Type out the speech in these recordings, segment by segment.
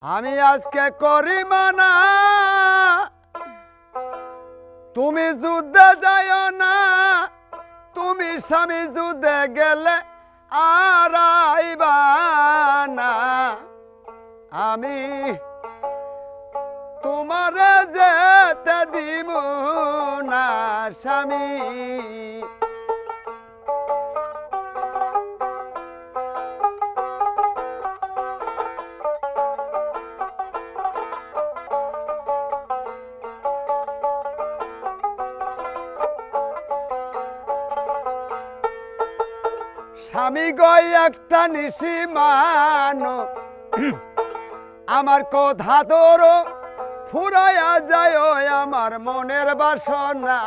আমি আজকে করি মানা, তুমি যুদ্ধে যাইও না। তুমি স্বামী যুদ্ধে গেলে আর আইবা না। আমি তোমারে যেতে দিব না স্বামী। স্বামী গই একটা নিশি মানো, আমার কথা ধরো ফুরাইয়া যায় আমার মনের বাসনা।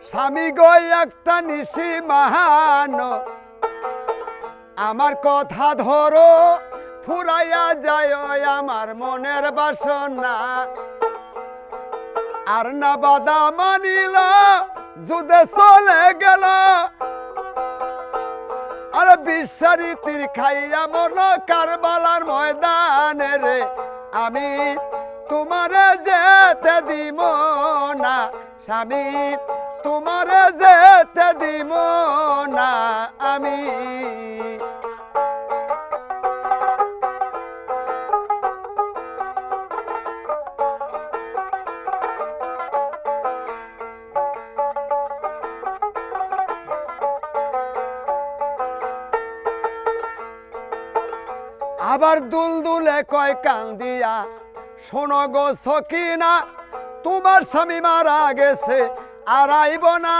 স্বামী গই একটা নিশি মানো, আমার কথা ধরো ফুরাইয়া যায় আমার মনের বাসনা। আর না বাদা মানিল যুদ্ধে চলে গেল, আর বিশ্বারি তীর খাইয়া মরল কারবালার ময়দানে রে। আমি তোমারে যেতে দিব না স্বামী, তোমারে যেতে দিব না আমি। আবার দুলদুলে কয় কান্দিয়া, শোনো গো সকিনা, তোমার স্বামী মারা গেছে আর আইব না।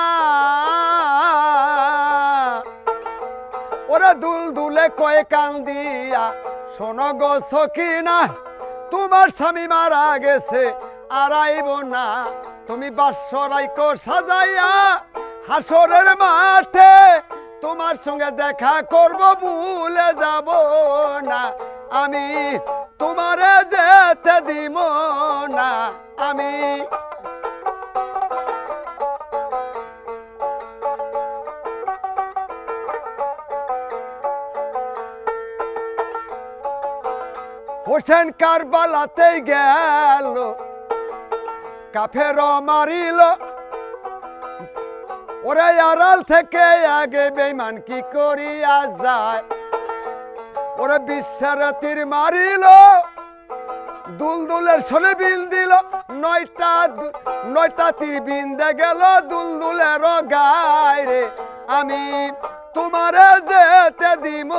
ওরা দুলদুলে কয় কান্দিয়া, শোনো গো সকিনা, তোমার স্বামী মারা গেছে আর আইব না। তুমি বাসরাইকো সাজাইয়া হাসরের মাঠে, তোমার সঙ্গে দেখা করব ভুলে যাব না। আমি তোমারে যেতে দিব না আমি। হোসেন কারবালাতে গেল, কাফের মারিল, ওরা আড়াল থেকে আগে বেঈমান কি করিয়া যায়। ওরা বিশ্বের তীর মারিল, দুলদুলের শোলে বিল দিল, নয়টা তীর বিন্দে গেল দুলদুলের গায় রে। আমি তোমারে যেতে দিব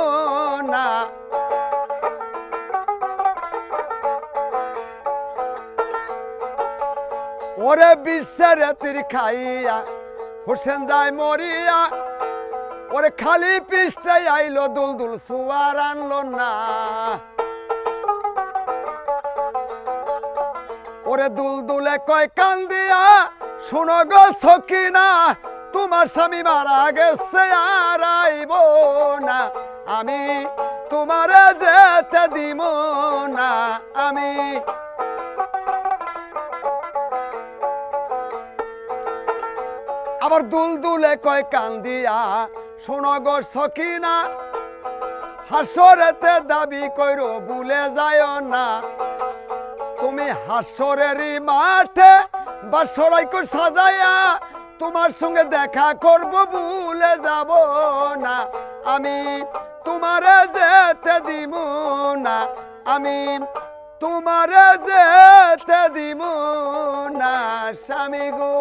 না। ওরে বিশ্বের তীর খাইয়া হোসেন যায় মরিয়া, ওরে খালি পিস্তে আইলো দুলদুল সুয়ার আনলো না। ওরে দুলদুলে কয় কান্দিয়া, শোনো গো সকিনা, তোমার স্বামী মারা গেছে আর আইব না। আমি তোমারে যেতে দিব না আমি। আবার দুলদুলে কয় কান্দিয়া, শোনো গো সকিনা, হাসরেতে দাবি কইরো ভুলে যায় না। তুমি হাসরেরই মাঠে বাসরাইকো সাজাইয়া, তোমার সঙ্গে দেখা করব ভুলে যাব না। আমি তোমারে যেতে দিব না আমি, তোমারে যেতে দিব না স্বামী গো।